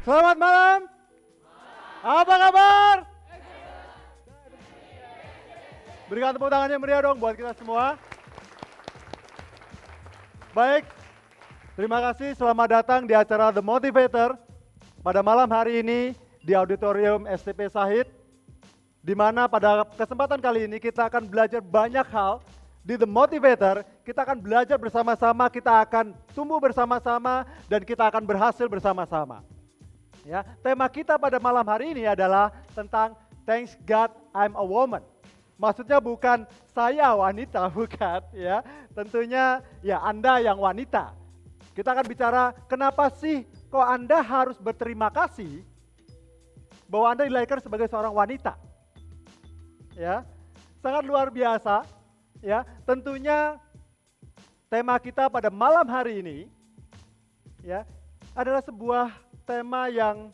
Selamat malam. Apa kabar? Berikan tepuk tangannya meriah dong buat kita semua. Baik, terima kasih selamat datang di acara The Motivator pada malam hari ini di Auditorium STP Sahid, di mana pada kesempatan kali ini kita akan belajar banyak hal. Di The Motivator, kita akan belajar bersama-sama, kita akan tumbuh bersama-sama, dan kita akan berhasil bersama-sama. Ya, tema kita pada malam hari ini adalah tentang Thanks God I'm a Woman. Maksudnya bukan saya wanita, bukan ya. Tentunya ya Anda yang wanita. Kita akan bicara kenapa sih kok Anda harus berterima kasih bahwa Anda dilahirkan sebagai seorang wanita. Ya, sangat luar biasa. Ya, tentunya tema kita pada malam hari ini ya adalah sebuah tema yang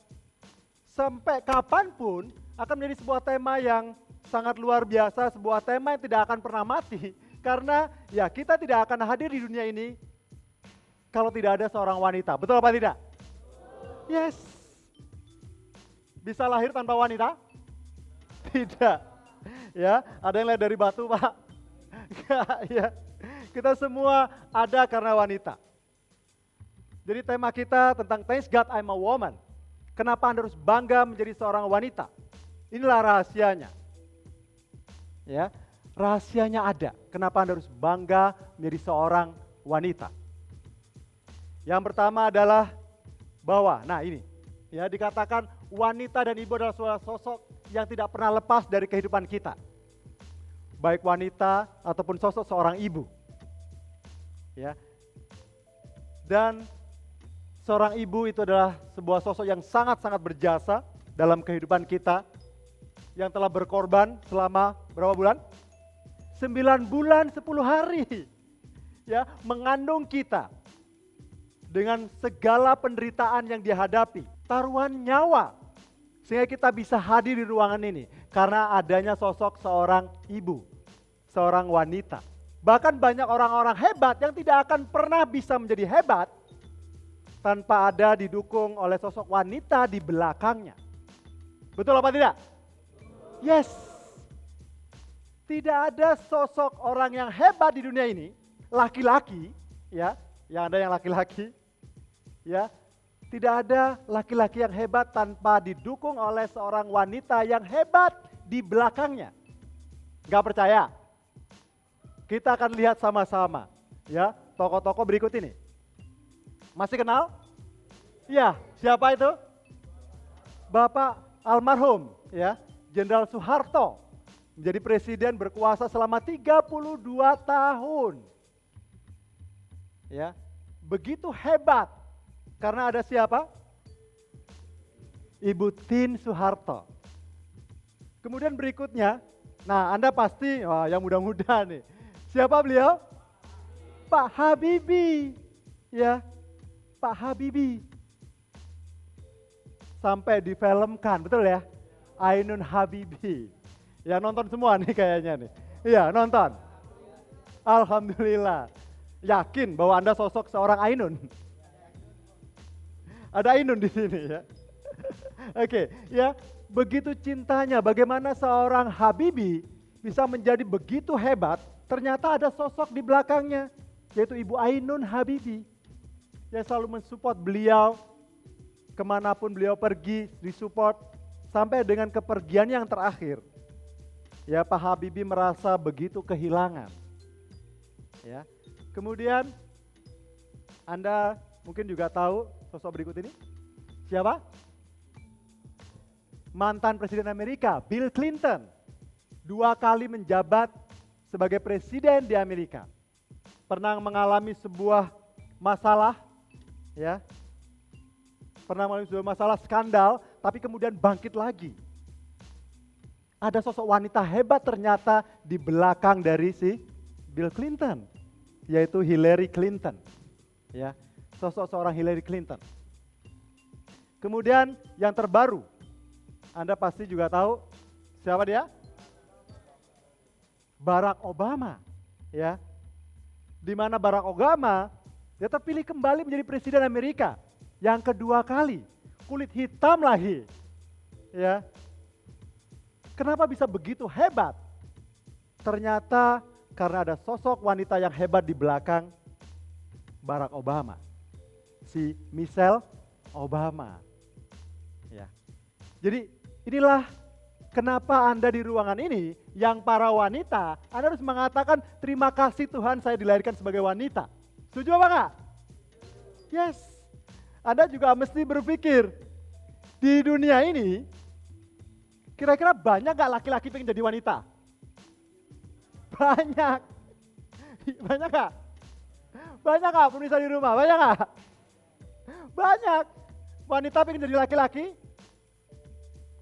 sampai kapanpun akan menjadi sebuah tema yang sangat luar biasa, sebuah tema yang tidak akan pernah mati. Karena ya kita tidak akan hadir di dunia ini kalau tidak ada seorang wanita. Betul apa tidak? Yes. Bisa lahir tanpa wanita? Tidak. Ya, ada yang lahir dari batu, Pak. Ya, kita semua ada karena wanita. Jadi tema kita tentang Thanks God I'm a Woman. Kenapa Anda harus bangga menjadi seorang wanita? Inilah rahasianya. Ya, rahasianya ada. Kenapa Anda harus bangga menjadi seorang wanita? Yang pertama adalah bahwa, nah ini, ya dikatakan wanita dan ibu adalah sebuah sosok yang tidak pernah lepas dari kehidupan kita. Baik wanita ataupun sosok seorang ibu. Ya. Dan seorang ibu itu adalah sebuah sosok yang sangat-sangat berjasa dalam kehidupan kita, yang telah berkorban selama berapa bulan? 9 bulan 10 hari. Ya, mengandung kita dengan segala penderitaan yang dihadapi, taruhan nyawa sehingga kita bisa hadir di ruangan ini karena adanya sosok seorang ibu, seorang wanita. Bahkan banyak orang-orang hebat yang tidak akan pernah bisa menjadi hebat tanpa ada didukung oleh sosok wanita di belakangnya. Betul apa tidak? Yes. Tidak ada sosok orang yang hebat di dunia ini, laki-laki, ya, yang ada yang laki-laki, ya, tidak ada laki-laki yang hebat tanpa didukung oleh seorang wanita yang hebat di belakangnya. Gak percaya? Kita akan lihat sama-sama, ya, tokoh-tokoh berikut ini. Masih kenal? Ya, siapa itu? Bapak almarhum, ya, Jenderal Soeharto, menjadi presiden berkuasa selama 32 tahun. Ya, begitu hebat. Karena ada siapa? Ibu Tien Soeharto. Kemudian berikutnya, nah Anda pasti, wah yang muda-muda nih. Siapa beliau? Pak Habibie. Ya, Pak Habibie. Sampai difilmkan, betul ya? Ainun Habibie. Ya nonton semua nih kayaknya nih. Iya nonton. Alhamdulillah. Yakin bahwa Anda sosok seorang Ainun? Ada Ainun di sini ya. Oke, ya begitu cintanya, bagaimana seorang Habibie bisa menjadi begitu hebat, ternyata ada sosok di belakangnya, yaitu Ibu Ainun Habibie. Yang selalu mensupport beliau, kemanapun beliau pergi, disupport, sampai dengan kepergian yang terakhir. Ya Pak Habibie merasa begitu kehilangan. Ya, kemudian Anda mungkin juga tahu sosok berikut ini. Siapa? Mantan Presiden Amerika, Bill Clinton. 2 kali menjabat sebagai presiden di Amerika. Pernah mengalami sebuah masalah, ya. Pernah mengalami sebuah masalah skandal, tapi kemudian bangkit lagi. Ada sosok wanita hebat ternyata di belakang dari si Bill Clinton, yaitu Hillary Clinton. Ya. Sosok seorang Hillary Clinton. Kemudian yang terbaru, Anda pasti juga tahu siapa dia? Barack Obama, ya. Di mana Barack Obama dia terpilih kembali menjadi presiden Amerika yang kedua kali. kulit hitam lagi. Ya. Kenapa bisa begitu hebat? Ternyata karena ada sosok wanita yang hebat di belakang Barack Obama. Si Michelle Obama. Ya. Jadi inilah kenapa Anda di ruangan ini yang para wanita, Anda harus mengatakan terima kasih Tuhan saya dilahirkan sebagai wanita. Setuju apa enggak? Yes. Anda juga mesti berpikir di dunia ini kira-kira banyak gak laki-laki pengen jadi wanita? Banyak. Banyak gak? Banyak gak pemirsa di rumah? Banyak gak? Banyak. Wanita pengen jadi laki-laki?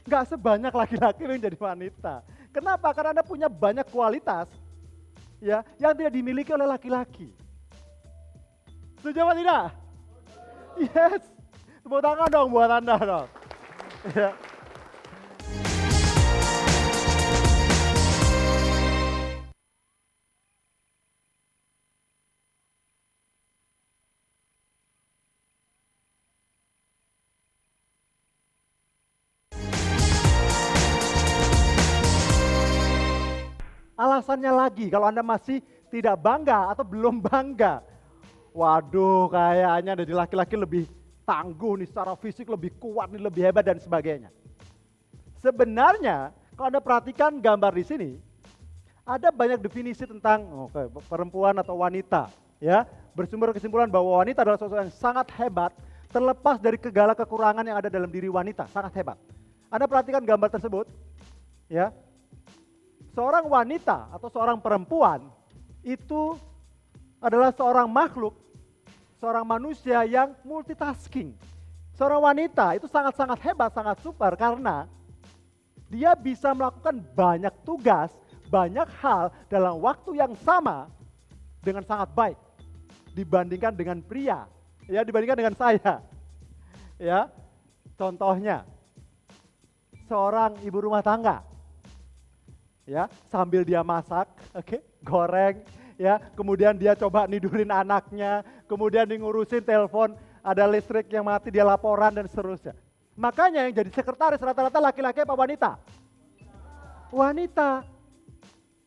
Gak sebanyak laki-laki pengen jadi wanita. Kenapa? Karena Anda punya banyak kualitas ya yang tidak dimiliki oleh laki-laki. Setuju apa tidak? Yes. Tepuk tangan dong buat Anda dong. Ya. Alasannya lagi, kalau Anda masih tidak bangga atau belum bangga, waduh kayaknya dari laki-laki lebih tangguh nih secara fisik, lebih kuat nih, lebih hebat dan sebagainya. Sebenarnya kalau Anda perhatikan gambar di sini, ada banyak definisi tentang perempuan atau wanita, ya, bersumber kesimpulan bahwa wanita adalah sosok yang sangat hebat, terlepas dari segala kekurangan yang ada dalam diri wanita, sangat hebat. Anda perhatikan gambar tersebut, ya. Seorang wanita atau seorang perempuan itu adalah seorang makhluk, seorang manusia yang multitasking. Seorang wanita itu sangat-sangat hebat, sangat super karena dia bisa melakukan banyak tugas, banyak hal dalam waktu yang sama dengan sangat baik dibandingkan dengan pria, ya dibandingkan dengan saya. Ya. Contohnya seorang ibu rumah tangga. Ya, sambil dia masak, goreng, ya, kemudian dia coba nidurin anaknya, kemudian dia ngurusin telepon, ada listrik yang mati, dia laporan dan seterusnya. Makanya yang jadi sekretaris rata-rata laki-laki apa wanita? Wanita.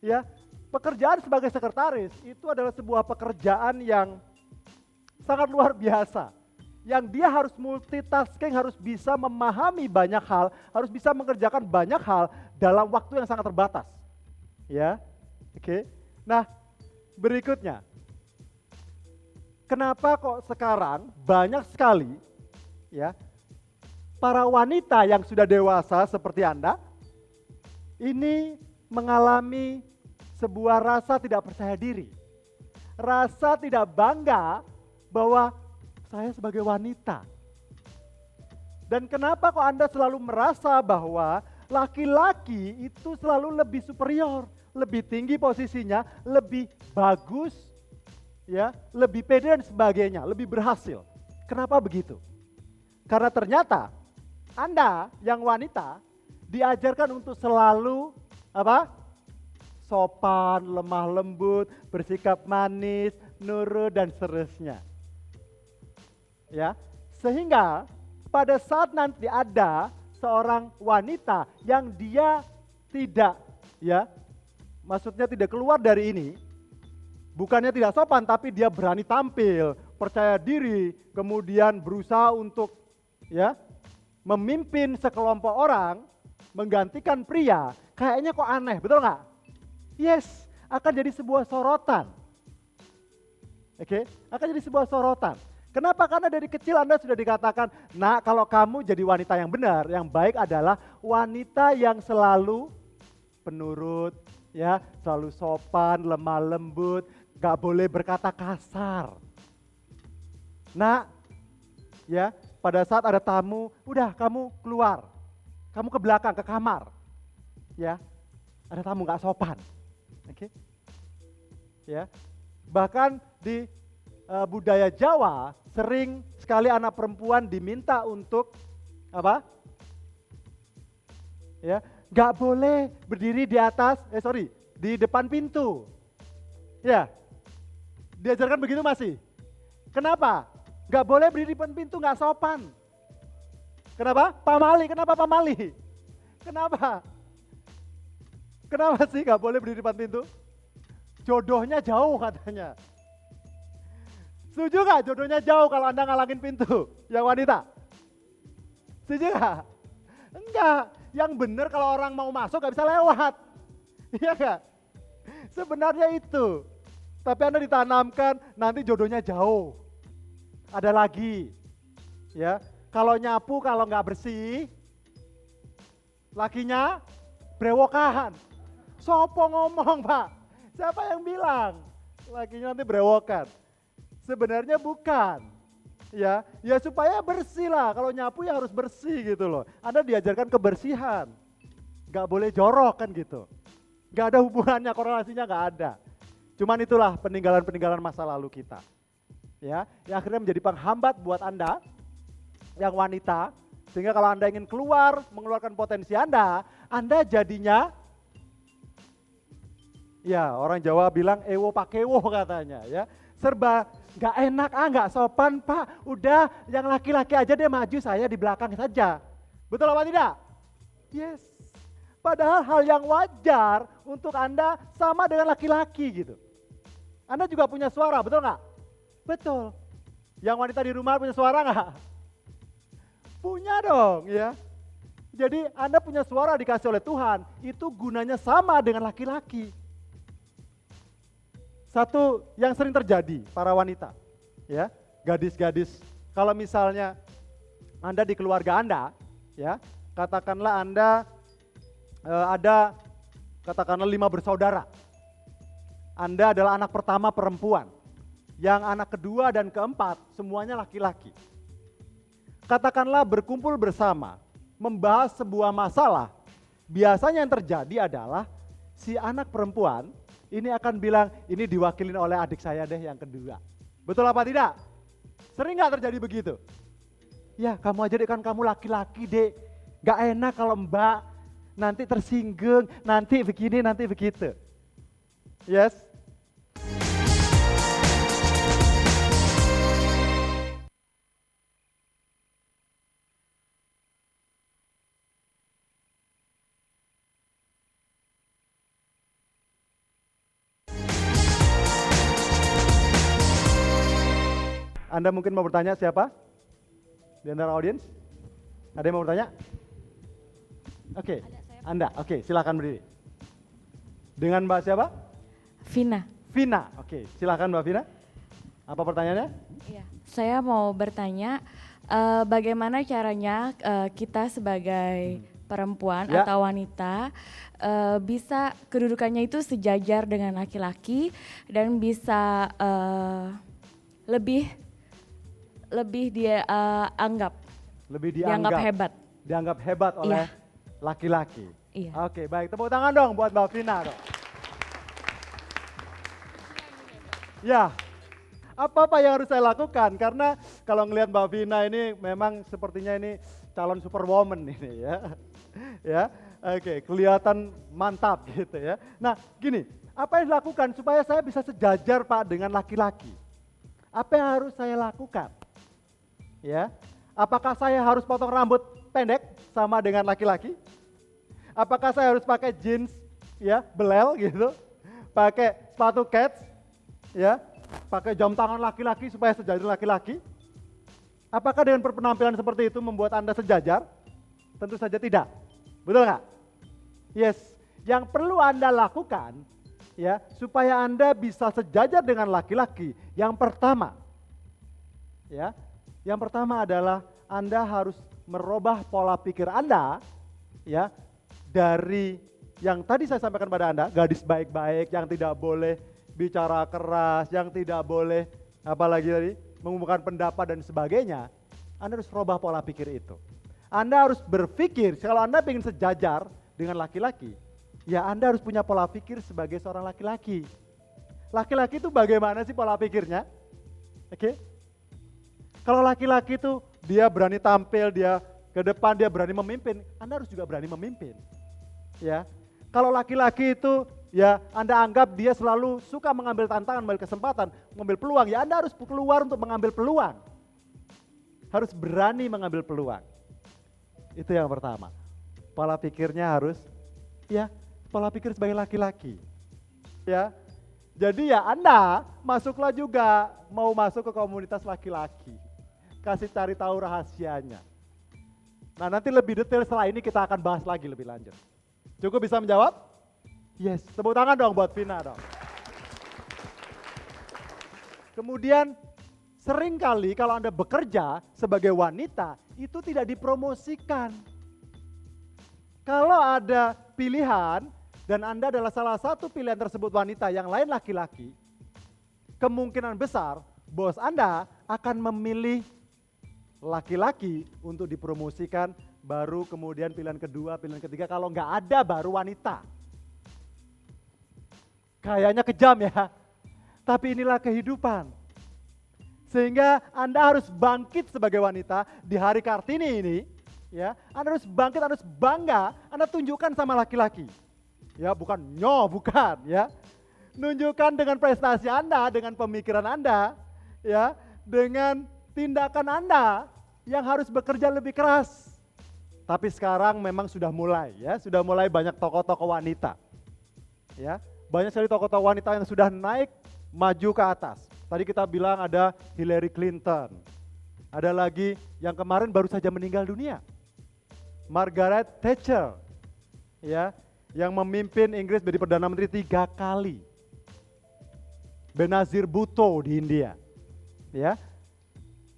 Ya, pekerjaan sebagai sekretaris itu adalah sebuah pekerjaan yang sangat luar biasa. Yang dia harus multitasking, harus bisa memahami banyak hal, harus bisa mengerjakan banyak hal dalam waktu yang sangat terbatas. Ya, oke. Nah, berikutnya. Kenapa kok sekarang banyak sekali ya para wanita yang sudah dewasa seperti Anda ini mengalami sebuah rasa tidak percaya diri. Rasa tidak bangga bahwa saya sebagai wanita. Dan kenapa kok Anda selalu merasa bahwa laki-laki itu selalu lebih superior, lebih tinggi posisinya, lebih bagus, ya, lebih pede dan sebagainya, lebih berhasil. Kenapa begitu? Karena ternyata Anda yang wanita diajarkan untuk selalu apa? Sopan, lemah lembut, bersikap manis, nurut dan seterusnya. Ya, sehingga pada saat nanti ada seorang wanita yang dia tidak, ya, maksudnya tidak keluar dari ini, bukannya tidak sopan tapi dia berani tampil, percaya diri, kemudian berusaha untuk, ya, memimpin sekelompok orang, menggantikan pria, kayaknya kok aneh, betul nggak? Yes, akan jadi sebuah sorotan. Oke, akan jadi sebuah sorotan. Kenapa? Karena dari kecil Anda sudah dikatakan, nah kalau kamu jadi wanita yang benar, yang baik adalah wanita yang selalu penurut, ya, selalu sopan, lemah lembut, gak boleh berkata kasar. Nah, ya, pada saat ada tamu, udah kamu keluar, kamu ke belakang, ke kamar, ya, ada tamu gak sopan, oke? Ya, bahkan di budaya Jawa sering sekali anak perempuan diminta untuk apa? Ya, nggak boleh berdiri di atas, di depan pintu. Ya, diajarkan begitu masih. Kenapa? Nggak boleh berdiri di depan pintu, nggak sopan. Kenapa? Pamali, kenapa pamali? Kenapa? Kenapa sih nggak boleh berdiri depan pintu? Jodohnya jauh katanya. Setuju nggak jodohnya jauh kalau Anda ngalangin pintu yang wanita? Setuju nggak? Enggak. Yang benar kalau orang mau masuk nggak bisa lewat. Iya nggak? Sebenarnya itu. Tapi Anda ditanamkan nanti jodohnya jauh. Ada lagi. Ya, kalau nyapu kalau nggak bersih, lakinya brewokan. Sopo ngomong Pak? Siapa yang bilang? Lakinya nanti brewokan. Sebenarnya bukan. Ya supaya bersih lah. Kalau nyapu ya harus bersih gitu loh. Anda diajarkan kebersihan. Gak boleh jorok kan gitu. Gak ada hubungannya, korelasinya gak ada. Cuman itulah peninggalan-peninggalan masa lalu kita. Ya, yang akhirnya menjadi penghambat buat Anda yang wanita. Sehingga kalau Anda ingin keluar, mengeluarkan potensi Anda jadinya ya orang Jawa bilang ewo pakewo katanya ya. Serba gak enak, gak sopan Pak. Udah yang laki-laki aja deh maju, saya di belakang saja. Betul apa tidak? Yes. Padahal hal yang wajar untuk Anda sama dengan laki-laki gitu. Anda juga punya suara, betul gak? Betul. Yang wanita di rumah punya suara gak? Punya dong ya. Jadi Anda punya suara dikasih oleh Tuhan, itu gunanya sama dengan laki-laki. Satu yang sering terjadi para wanita, ya, gadis-gadis, kalau misalnya Anda di keluarga Anda, ya, katakanlah Anda ada katakanlah 5 bersaudara. Anda adalah anak pertama perempuan, yang anak kedua dan keempat semuanya laki-laki. Katakanlah berkumpul bersama, membahas sebuah masalah, biasanya yang terjadi adalah si anak perempuan ini akan bilang, ini diwakilin oleh adik saya deh yang kedua. Betul apa tidak? Sering gak terjadi begitu? Ya kamu aja deh, kan kamu laki-laki deh. Gak enak kalau mbak, nanti tersinggung, nanti begini, nanti begitu. Yes? Anda mungkin mau bertanya siapa? Di antara audiens? Ada yang mau bertanya? Oke, Anda, oke, silakan berdiri. Dengan Mbak siapa? Vina. Vina, oke, silakan Mbak Vina. Apa pertanyaannya? Iya, saya mau bertanya bagaimana caranya kita sebagai perempuan atau wanita bisa kedudukannya itu sejajar dengan laki-laki dan bisa lebih dia dianggap hebat. Dianggap hebat oleh laki-laki. Iya. Oke, baik, tepuk tangan dong buat Mbak Vina dong. Ya, apa yang harus saya lakukan? Karena kalau ngelihat Mbak Vina ini memang sepertinya ini calon superwoman ini ya. Ya, oke, kelihatan mantap gitu ya. Nah, gini, apa yang dilakukan supaya saya bisa sejajar Pak dengan laki-laki? Apa yang harus saya lakukan? Ya, apakah saya harus potong rambut pendek sama dengan laki-laki? Apakah saya harus pakai jeans ya, belel gitu? Pakai sepatu kets ya, pakai jam tangan laki-laki supaya sejajar laki-laki? Apakah dengan berpenampilan seperti itu membuat Anda sejajar? Tentu saja tidak. Betul nggak? Yes. Yang perlu Anda lakukan ya supaya Anda bisa sejajar dengan laki-laki. Yang pertama adalah Anda harus merubah pola pikir Anda ya dari yang tadi saya sampaikan pada Anda, gadis baik-baik yang tidak boleh bicara keras, yang tidak boleh apalagi tadi mengumumkan pendapat dan sebagainya. Anda harus merubah pola pikir itu. Anda harus berpikir kalau Anda ingin sejajar dengan laki-laki, ya Anda harus punya pola pikir sebagai seorang laki-laki. Laki-laki itu bagaimana sih pola pikirnya? Oke? Kalau laki-laki itu dia berani tampil, dia ke depan, dia berani memimpin, Anda harus juga berani memimpin. Ya. Kalau laki-laki itu ya Anda anggap dia selalu suka mengambil tantangan, mengambil kesempatan, mengambil peluang, ya Anda harus keluar untuk mengambil peluang. Harus berani mengambil peluang. Itu yang pertama. Pola pikirnya harus, ya, pola pikir sebagai laki-laki. Ya, jadi ya Anda masuklah juga, mau masuk ke komunitas laki-laki. Kasih cari tahu rahasianya. Nah nanti lebih detail setelah ini kita akan bahas lagi lebih lanjut. Cukup bisa menjawab? Yes, tepuk tangan dong buat Vina dong. Kemudian seringkali kalau Anda bekerja sebagai wanita itu tidak dipromosikan. Kalau ada pilihan dan Anda adalah salah satu pilihan tersebut wanita, yang lain laki-laki, kemungkinan besar bos Anda akan memilih laki-laki untuk dipromosikan, baru kemudian pilihan kedua, pilihan ketiga, kalau nggak ada baru wanita. Kayaknya kejam ya, tapi inilah kehidupan. Sehingga Anda harus bangkit sebagai wanita di hari Kartini ini, ya. Anda harus bangkit, Anda harus bangga, Anda tunjukkan sama laki-laki. Ya, bukan bukan ya. Nunjukkan dengan prestasi Anda, dengan pemikiran Anda, ya, dengan tindakan Anda yang harus bekerja lebih keras. Tapi sekarang memang sudah mulai ya, sudah mulai banyak tokoh-tokoh wanita. Ya, banyak sekali tokoh-tokoh wanita yang sudah naik maju ke atas. Tadi kita bilang ada Hillary Clinton. Ada lagi yang kemarin baru saja meninggal dunia, Margaret Thatcher. Ya, yang memimpin Inggris menjadi Perdana Menteri 3 kali. Benazir Bhutto di India. Ya.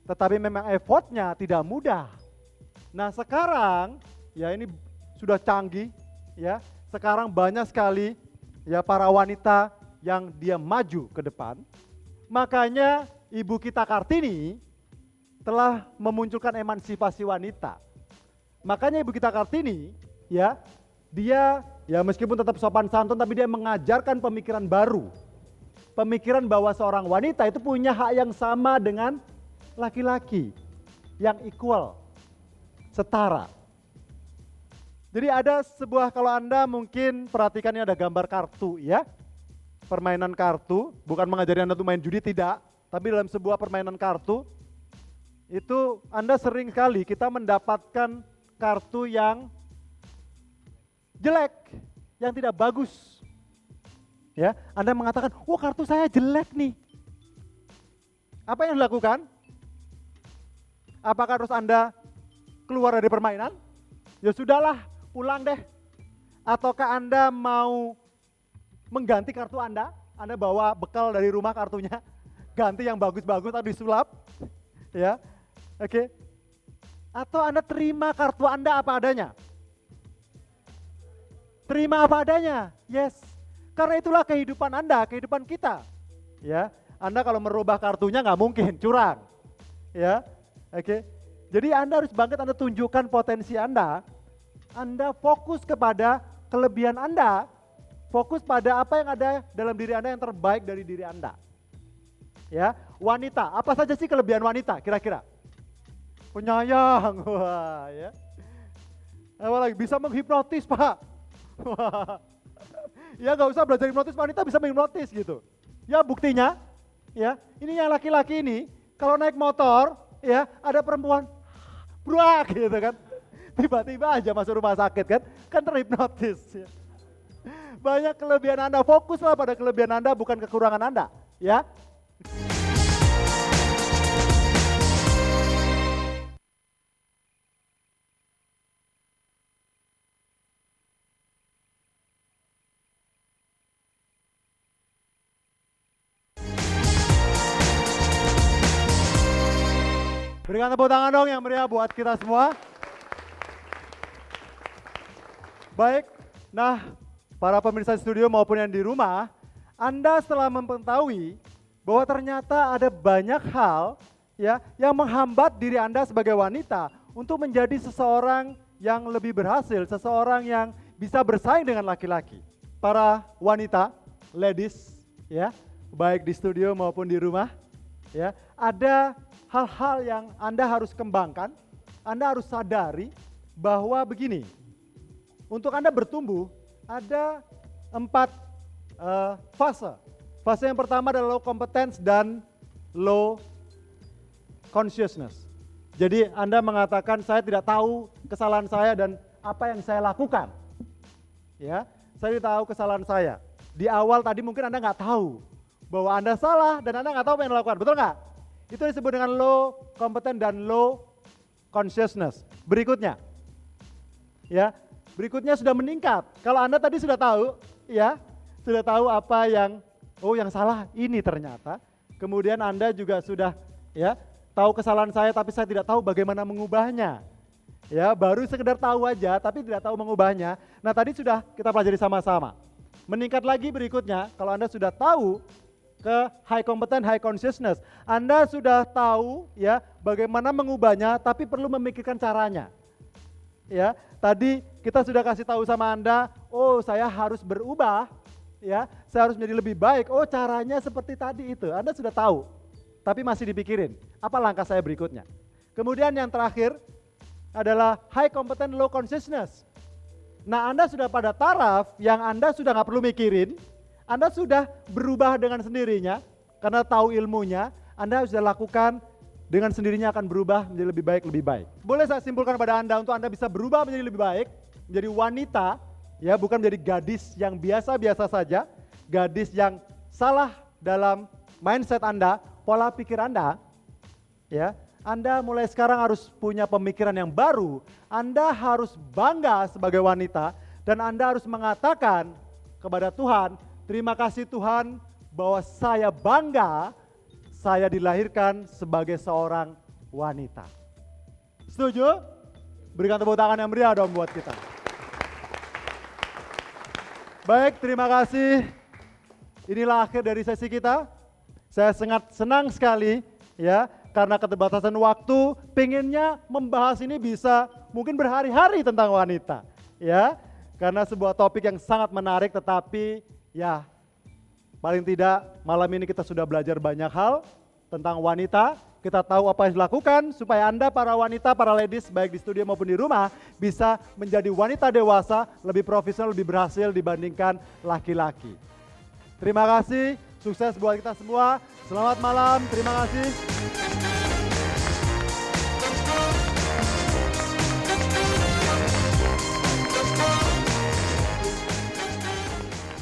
Tetapi memang effortnya tidak mudah. Nah sekarang, ya ini sudah canggih, ya. Sekarang banyak sekali ya para wanita yang dia maju ke depan. Makanya Ibu kita Kartini telah memunculkan emansipasi wanita. Makanya Ibu kita Kartini, ya, dia ya meskipun tetap sopan santun, tapi dia mengajarkan pemikiran baru. Pemikiran bahwa seorang wanita itu punya hak yang sama dengan laki-laki, yang equal, setara. Jadi ada sebuah, kalau Anda mungkin perhatikan ini ada gambar kartu ya. Permainan kartu, bukan mengajari Anda untuk main judi, tidak. Tapi dalam sebuah permainan kartu, itu Anda sering kali kita mendapatkan kartu yang jelek, yang tidak bagus. Ya, Anda mengatakan, "Oh, kartu saya jelek nih." Apa yang dilakukan? Apakah harus Anda keluar dari permainan? Ya sudahlah, pulang deh. Ataukah Anda mau mengganti kartu Anda bawa bekal dari rumah kartunya, ganti yang bagus-bagus atau disulap, ya, oke. Atau Anda terima kartu Anda apa adanya? Terima apa adanya, yes. Karena itulah kehidupan Anda, kehidupan kita, ya. Anda kalau merubah kartunya nggak mungkin, curang, ya, oke. Jadi Anda harus bangkit, Anda tunjukkan potensi Anda fokus kepada kelebihan Anda, fokus pada apa yang ada dalam diri Anda yang terbaik dari diri Anda. Ya, wanita, apa saja sih kelebihan wanita kira-kira? Penyayang, wah ya. Apa lagi? Bisa menghipnotis, Pak. Wah. Ya nggak usah belajar hipnotis, wanita bisa menghipnotis gitu. Ya buktinya, ya ini yang laki-laki ini kalau naik motor, ya ada perempuan, bruak gitu kan. Tiba-tiba aja masuk rumah sakit kan terhipnotis. Ya. Banyak kelebihan Anda, fokuslah pada kelebihan Anda bukan kekurangan Anda, ya. Berikan tepuk tangan dong yang meriah buat kita semua. Baik, nah para pemirsa studio maupun yang di rumah, Anda setelah mengetahui bahwa ternyata ada banyak hal ya yang menghambat diri Anda sebagai wanita untuk menjadi seseorang yang lebih berhasil, seseorang yang bisa bersaing dengan laki-laki. Para wanita, ladies, ya, baik di studio maupun di rumah, ya, ada hal-hal yang Anda harus kembangkan, Anda harus sadari bahwa begini, untuk Anda bertumbuh ada 4 fase. Fase yang pertama adalah low competence dan low consciousness. Jadi Anda mengatakan saya tidak tahu kesalahan saya dan apa yang saya lakukan. Ya, saya tidak tahu kesalahan saya. Di awal tadi mungkin Anda nggak tahu bahwa Anda salah dan Anda nggak tahu apa yang dilakukan, betul nggak? Itu disebut dengan low competence dan low consciousness. Berikutnya, ya, berikutnya sudah meningkat. Kalau Anda tadi sudah tahu, ya, sudah tahu apa yang, oh yang salah ini ternyata. Kemudian Anda juga sudah, ya, tahu kesalahan saya tapi saya tidak tahu bagaimana mengubahnya. Ya, baru sekedar tahu aja tapi tidak tahu mengubahnya. Nah, tadi sudah kita pelajari sama-sama. Meningkat lagi berikutnya, kalau Anda sudah tahu ke high competence, high consciousness, Anda sudah tahu ya bagaimana mengubahnya tapi perlu memikirkan caranya. Ya, tadi kita sudah kasih tahu sama Anda, oh saya harus berubah, ya, saya harus menjadi lebih baik. Oh, caranya seperti tadi itu. Anda sudah tahu. Tapi masih dipikirin, apa langkah saya berikutnya. Kemudian yang terakhir adalah high competence, low consciousness. Nah, Anda sudah pada taraf yang Anda sudah nggak perlu mikirin, Anda sudah berubah dengan sendirinya, karena tahu ilmunya, Anda sudah lakukan dengan sendirinya akan berubah menjadi lebih baik. Boleh saya simpulkan pada Anda untuk Anda bisa berubah menjadi lebih baik, menjadi wanita, ya bukan menjadi gadis yang biasa-biasa saja, gadis yang salah dalam mindset Anda, pola pikir Anda, ya, Anda mulai sekarang harus punya pemikiran yang baru. Anda harus bangga sebagai wanita dan Anda harus mengatakan kepada Tuhan, terima kasih Tuhan bahwa saya bangga saya dilahirkan sebagai seorang wanita. Setuju? Berikan tepuk tangan yang meriah dong buat kita. Baik, terima kasih. Inilah akhir dari sesi kita. Saya sangat senang sekali ya, karena keterbatasan waktu, pengennya membahas ini bisa mungkin berhari-hari tentang wanita. Ya, karena sebuah topik yang sangat menarik, tetapi ya paling tidak malam ini kita sudah belajar banyak hal tentang wanita. Kita tahu apa yang dilakukan supaya Anda para wanita, para ladies baik di studio maupun di rumah bisa menjadi wanita dewasa, lebih profesional, lebih berhasil dibandingkan laki-laki. Terima kasih. Sukses buat kita semua. Selamat malam. Terima kasih.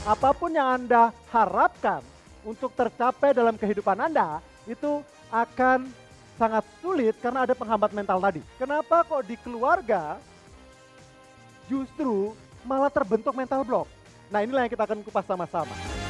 Apapun yang Anda harapkan untuk tercapai dalam kehidupan Anda, itu akan sangat sulit karena ada penghambat mental tadi. Kenapa kok di keluarga justru malah terbentuk mental block? Nah, inilah yang kita akan kupas sama-sama.